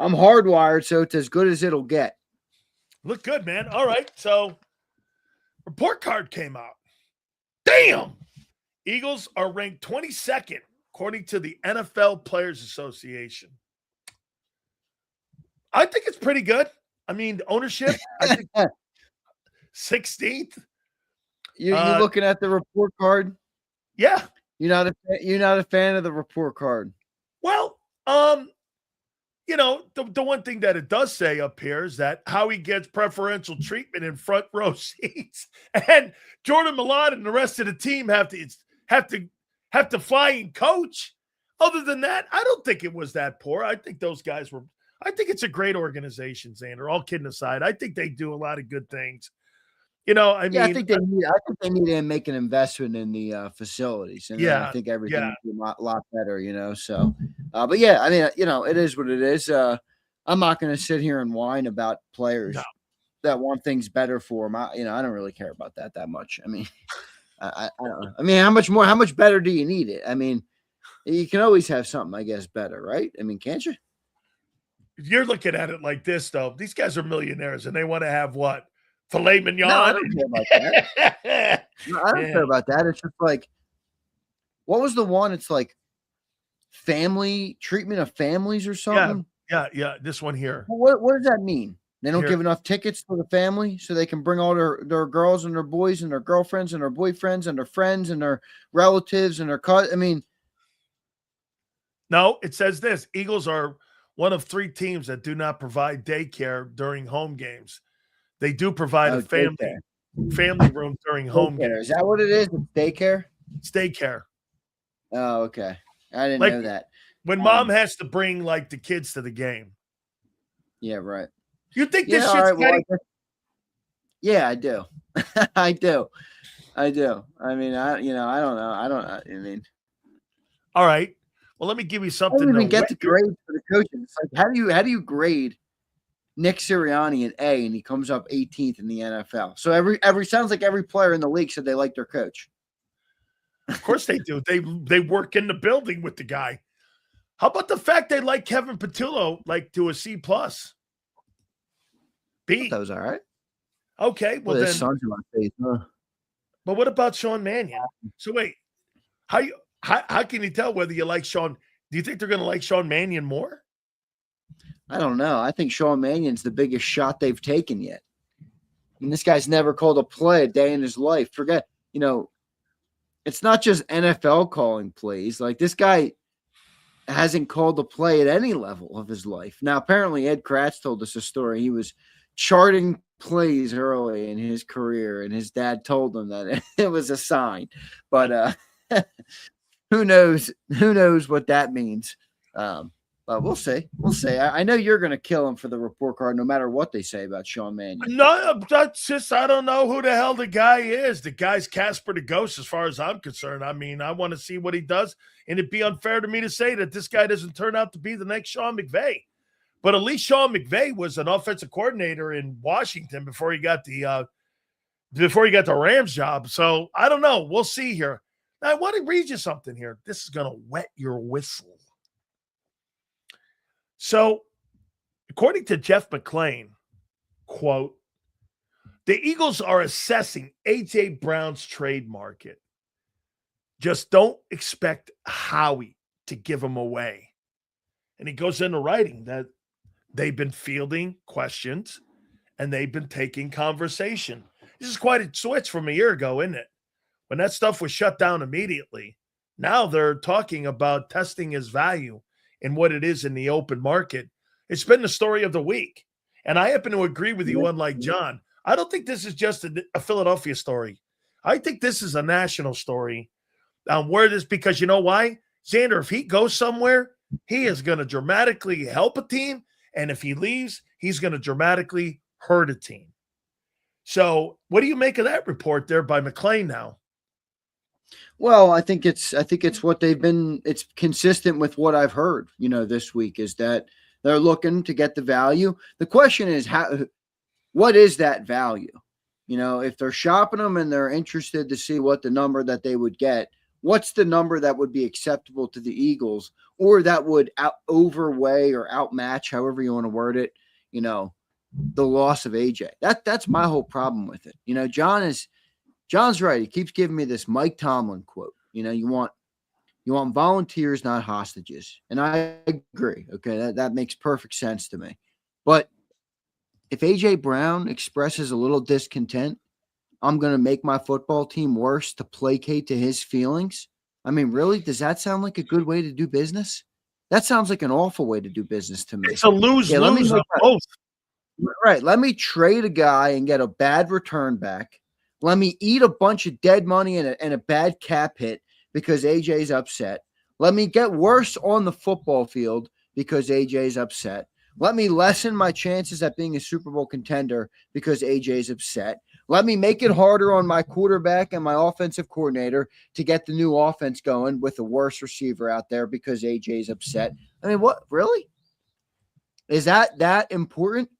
I'm hardwired, so it's as good as it'll get. Look good, man. All right. So, report card came out. Damn. Eagles are ranked 22nd, according to the NFL Players Association. I think it's pretty good. I mean, ownership, I think 16th. You looking at the report card? Yeah. You're not a fan of the report card. Well, the one thing that it does say up here is that Howie gets preferential treatment in front row seats, and Jordan Milan and the rest of the team have to fly and coach. Other than that, I don't think it was that poor. I think those guys were. I think it's a great organization, Zander. All kidding aside, I think they do a lot of good things. I think they need to make an investment in the facilities, and I think everything would be a lot better. So, but yeah, I mean, it is what it is. I'm not going to sit here and whine about players that want things better for them. I don't really care about that much. I mean, I don't know. I mean, how much better do you need it? I mean, you can always have something, I guess, better, right? I mean, can't you? You're looking at it like this, though. These guys are millionaires, and they want to have what? Filet mignon? No, I don't care about that. No, I don't care about that. It's just like, what was the one? It's like family treatment of families or something. Yeah. This one here. What does that mean? They don't give enough tickets to the family so they can bring all their girls and their boys and their girlfriends and their boyfriends and their friends and their relatives and their cousins. I mean, no, it says this. Eagles are one of 3 teams that do not provide daycare during home games. They do provide a family room during home games. Is that what it is? It's daycare? It's daycare. Oh, okay. I didn't know that. When mom has to bring the kids to the game. Yeah, right. You think this shit's getting... Yeah, I do. I do. I mean, I don't know. I mean, all right. Well, let me give you something. I don't even get the grade for the coaches. It's like, how do you grade Nick Sirianni an A and he comes up 18th in the NFL? So every sounds like every player in the league said they like their coach. Of course they do. They work in the building with the guy. How about the fact they like Kevin Patullo to a C+? B. That was all right. Okay, well then. Sun's in my face, huh? But what about Sean Mannion? So wait, how can you tell whether you like Sean? Do you think they're going to like Sean Mannion more? I don't know. I think Sean Mannion's the biggest shot they've taken yet. I mean, this guy's never called a play a day in his life. Forget, it's not just NFL calling plays. Like, this guy hasn't called a play at any level of his life. Now, apparently, Ed Kratz told us a story. He was charting plays early in his career, and his dad told him that it was a sign. But who knows what that means. But we'll see. I know you're going to kill him for the report card no matter what they say about Sean Mannion. No, that's just, I don't know who the hell the guy is. The guy's Casper the Ghost as far as I'm concerned. I mean, I want to see what he does, and it'd be unfair to me to say that this guy doesn't turn out to be the next Sean McVay. But at least Sean McVay was an offensive coordinator in Washington before he got the Rams job. So I don't know. We'll see here. Now, I want to read you something here. This is going to wet your whistle. So, according to Jeff McClain, quote, the Eagles are assessing A.J. Brown's trade market. Just don't expect Howie to give him away. And he goes into writing that they've been fielding questions and they've been taking conversation. This is quite a switch from a year ago, isn't it? When that stuff was shut down immediately. Now they're talking about testing his value and what it is in the open market. It's been the story of the week. And I happen to agree with you, unlike John. I don't think this is just a Philadelphia story. I think this is a national story. Because you know why? Zander, if he goes somewhere, he is going to dramatically help a team. And if he leaves, he's going to dramatically hurt a team. So what do you make of that report there by McClain now? Well, I think it's what they've been. It's consistent with what I've heard, this week, is that they're looking to get the value. The question is, what is that value? If they're shopping them and they're interested to see what the number that they would get, what's the number that would be acceptable to the Eagles, or that would overweigh or outmatch, however you want to word it, the loss of AJ. That's my whole problem with it. John's right. He keeps giving me this Mike Tomlin quote. You want volunteers, not hostages. And I agree. Okay, that makes perfect sense to me. But if AJ Brown expresses a little discontent, I'm going to make my football team worse to placate to his feelings. I mean, really, does that sound like a good way to do business? That sounds like an awful way to do business to me. It's a lose-lose on both. Right. Let me trade a guy and get a bad return back. Let me eat a bunch of dead money and a bad cap hit because AJ's upset. Let me get worse on the football field because AJ's upset. Let me lessen my chances at being a Super Bowl contender because AJ's upset. Let me make it harder on my quarterback and my offensive coordinator to get the new offense going with a worse receiver out there because AJ's upset. I mean, what? Really? Is that important?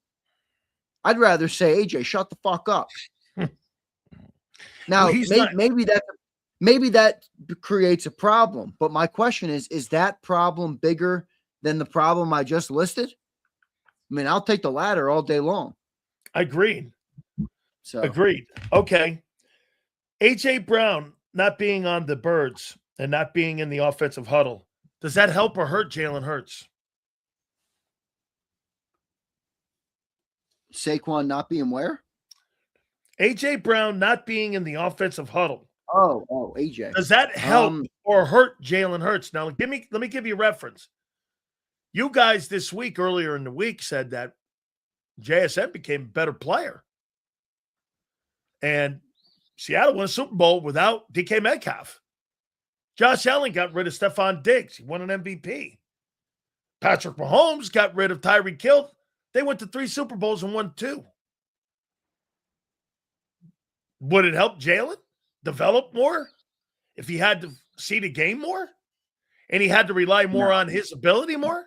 I'd rather say, AJ, shut the fuck up. Now, maybe that creates a problem. But my question is that problem bigger than the problem I just listed? I mean, I'll take the latter all day long. Agreed. So agreed. Okay. AJ Brown not being on the Birds and not being in the offensive huddle, does that help or hurt Jalen Hurts? Saquon not being where? AJ Brown not being in the offensive huddle. Oh, AJ. Does that help or hurt Jalen Hurts? Now, let me give you a reference. You guys this week, earlier in the week, said that JSN became a better player. And Seattle won a Super Bowl without DK Metcalf. Josh Allen got rid of Stephon Diggs. He won an MVP. Patrick Mahomes got rid of Tyreek Hill. They went to 3 Super Bowls and won 2. Would it help Jalen develop more if he had to see the game more and he had to rely more on his ability more?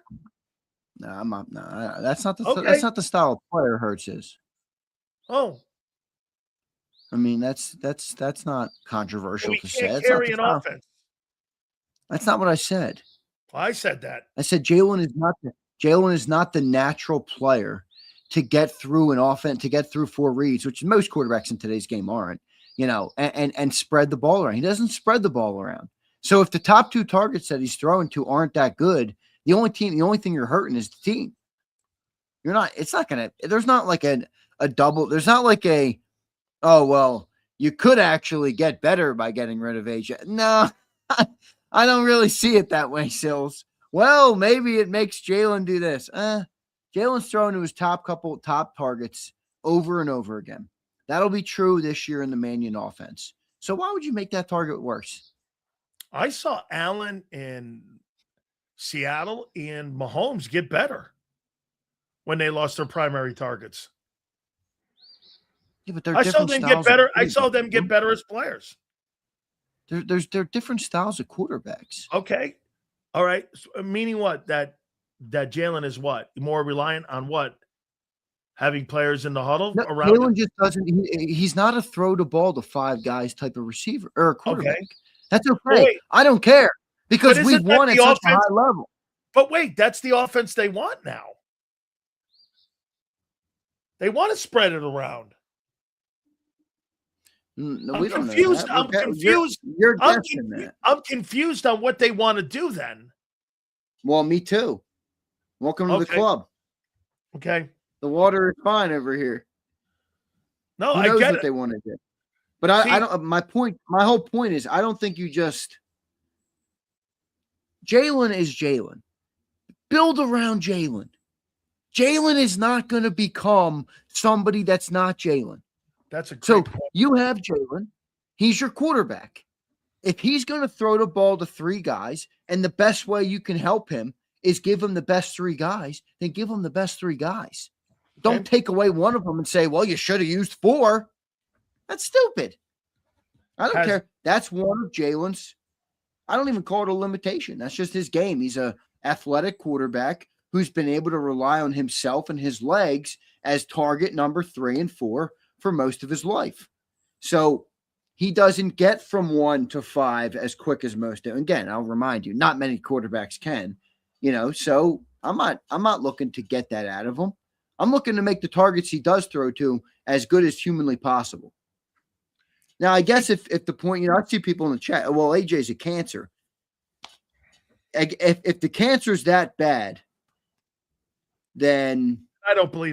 No, I'm not. No, that's not the style of player Hurts is. Oh, I mean, that's not controversial we to can't say. carry an offense. That's not what I said. I said that. I said Jalen is not the natural player to get through an offense, to get through 4 reads, which most quarterbacks in today's game aren't, and spread the ball around. He doesn't spread the ball around. So if the top 2 targets that he's throwing to aren't that good, the only thing you're hurting is the team. There's not like a double. There's not like you could actually get better by getting rid of AJ. No, I don't really see it that way, Sills. Well, maybe it makes Jalen do this. Jalen's throwing to his top targets over and over again. That'll be true this year in the Mannion offense. So why would you make that target worse? I saw Allen in Seattle and Mahomes get better when they lost their primary targets. Yeah, but I saw them get better. I saw them get better as players. They're different styles of quarterbacks. Okay. All right. So, meaning what? That Jalen is what? More reliant on what? Having players in the huddle around Jalen just doesn't. He's not a throw the ball to 5 guys type of receiver or quarterback. Okay. That's okay. Wait, I don't care because we've won at such a high level. But wait, that's the offense they want now. They want to spread it around. No, I'm confused. I'm confused. You're guessing that. I'm confused on what they want to do then. Well, me too. Welcome to the club. Okay. The water is fine over here. No, Who I knows get what it. They want to do. But I don't. My whole point is, I don't think you just. Jalen is Jalen. Build around Jalen. Jalen is not going to become somebody that's not Jalen. That's a great point. You have Jalen. He's your quarterback. If he's going to throw the ball to 3 guys, and the best way you can help him is give him the best 3 guys, then give him the best 3 guys. Don't take away one of them and say, well, you should have used 4. That's stupid. I don't care. That's one of Jalen's. I don't even call it a limitation. That's just his game. He's a athletic quarterback who's been able to rely on himself and his legs as target number 3 and 4 for most of his life. So he doesn't get from 1 to 5 as quick as most do. Again, I'll remind you, not many quarterbacks can, so I'm not looking to get that out of him. I'm looking to make the targets he does throw to as good as humanly possible. Now, I guess if the point, I see people in the chat, well, AJ's a cancer. If the cancer's that bad, then I don't believe